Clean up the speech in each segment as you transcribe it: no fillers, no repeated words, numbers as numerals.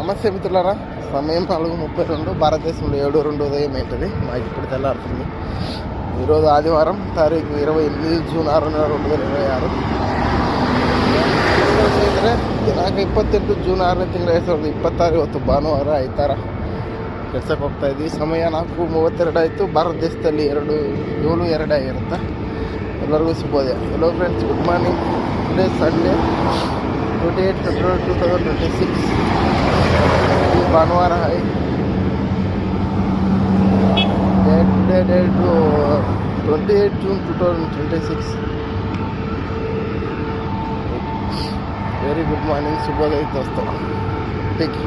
నమస్తే మిత్రులారా, సమయం 4:32 భారతదేశంలో 7:02 ఉదయం ఏంటది మాకు ఇప్పుడు తెల్లారుతుంది. ఈరోజు ఆదివారం, తారీఖు 28 జూన్ 2026. ಸ್ನೇಹಿತರೆ, ದಿನಾಂಕ 28 ಜೂನ್ 6ನೇ ತಿಂಗಳು 2026. ಇವತ್ತು ಭಾನುವಾರ ಐತಾರ ಕೆಲ್ಸಕ್ಕೆ ಹೋಗ್ತಾ ಇದ್ವಿ. ಸಮಯ 4:32 ಆಯಿತು. ಭಾರತ ದೇಶದಲ್ಲಿ 7:02 ಆಗಿರುತ್ತೆ. ಎಲ್ಲರಿಗೂ ಶುಭೋದಯ. Hello friends, good morning. Today Sunday 28 February 2026. ಭಾನುವಾರ today date 28 June 2026. Very good morning, ಶುಭೋದಯ ದೋಸ್ತ. ಟೇಕ್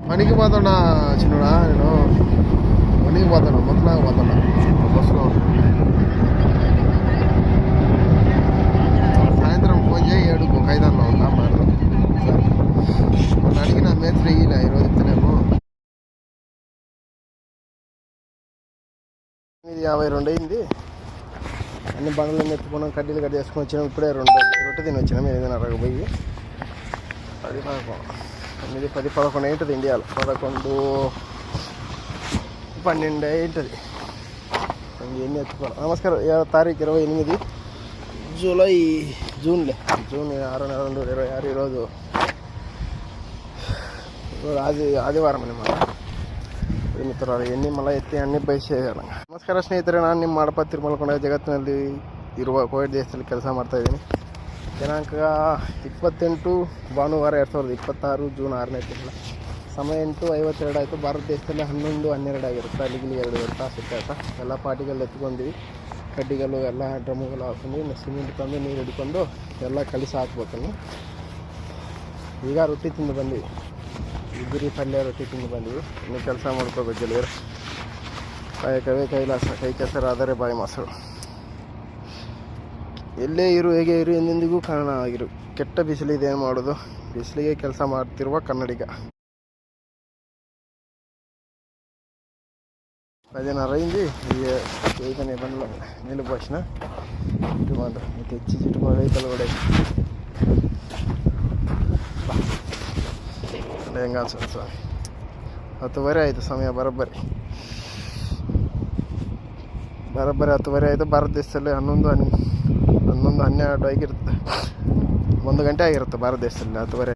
మణికి పోతున్నా చిన్నడా, నేను మణికి పోతాను, మొత్తం పోతున్నా బస్సులో. సాయంత్రం ఫోన్ చేయి, 7కు ఖైదాన్లో ఉందా మాట్లాడు. మొన్న అడిగిన మేస్త్రి ఇలా ఈరోజు ఇస్తేనేమో 8:52 అయింది. అన్ని బండ్లన్నీ ఎత్తుకున్నాం, కడ్డీలు కట్ చేసుకుని వచ్చినాం. ఇప్పుడే రొట్టె తిని వచ్చినాం 8:30కు పోయి. 10, 11 ఏంటది ఇండియాలో, 11, 12 ఏంటది. ఎన్ని ఎత్తుకోవాలి. నమస్కారం. తారీఖు 28 జూన్ 6, 2026. ఈరోజు ఆదివారం అనమాట. ಮಿತ್ರರು ಎಣ್ಣೆ ಮಲ ಎತ್ತಿ ಎಣ್ಣೆ ಬಯಸಿದ್ದಾರೆ. ನಮಸ್ಕಾರ ಸ್ನೇಹಿತರೆ, ನಾನು ನಿಮ್ಮ ಮಾಡಪ್ಪ ತಿರುಮಲಕೊಂಡ. ಜಗತ್ತಿನಲ್ಲಿ ಇರುವ ಕೋವಿಡ್ ದೇಶದಲ್ಲಿ ಕೆಲಸ ಮಾಡ್ತಾಯಿದ್ದೀನಿ. ದಿನಾಂಕ 28 ಭಾನುವಾರ 2026 ಜೂನ್ 6ನೇ ತಿಂಗಳು. ಸಮಯ 8:52 ಆಯಿತು. ಭಾರತ ದೇಶದಲ್ಲಿ 11:12 ಆಗಿರುತ್ತೆ. ಅಲ್ಲಿಗೆ 2 ತಾಸು ಇರ್ತಾಯಿತ. ಎಲ್ಲ ಪಾಟಿಗಳು ಎತ್ಕೊಂಡಿವಿ, ಕಡ್ಡಿಗಳು ಎಲ್ಲ ಡ್ರಮ್ಮುಗಳು ಹಾಕೊಂಡು ಸಿಮೆಂಟ್ ತಂದು ನೀರು ಹಿಡ್ಕೊಂಡು ಎಲ್ಲ ಕಲಿಸಿ ಹಾಕ್ಬೇಕನ್ನು. ಈಗ ರೊಟ್ಟಿ ತಿಂದು ಬಂದ್ವಿ, ಇಬ್ಬರಿ ಪಲ್ಯ ರೊಟ್ಟಿ ತಿಂದು ಬಂದ್ವಿ. ಇನ್ನು ಕೆಲಸ ಮಾಡ್ಕೋಬೇಕು. ಗೆಳೆಯರು, ಕಾಯಕವೇ ಕೈಲಾಸ, ಕೈ ಕೆಸರಾದರೆ ಬಾಯಿ ಮೊಸರು. ಎಲ್ಲೇ ಇರು, ಹೇಗೆ ಇರು, ಎಂದೆಂದಿಗೂ ಕಾರಣ ಆಗಿರು. ಕೆಟ್ಟ ಬಿಸಿಲಿದೆ, ಏನು ಮಾಡೋದು. ಬಿಸಿಲಿಗೆ ಕೆಲಸ ಮಾಡ್ತಿರುವ ಕನ್ನಡಿಗ. 10:30 అయింది. వేగనే బండ్లో నిలబోసిన ఇటు మాత్రం తెచ్చి చుట్టూ రైతులు కూడా ఏం కాదు ಸ್ವಾಮಿ. 10:30 ಆಯಿತು. ಸಮಯ ಬರೋಬ್ಬರಿ 10:30 ಆಯಿತು. ಭಾರತ ದೇಶದಲ್ಲಿ 11:12 ಆಗಿರುತ್ತೆ. 1 ಗಂಟೆ ಆಗಿರುತ್ತೆ ಭಾರತ ದೇಶದಲ್ಲಿ 10:30.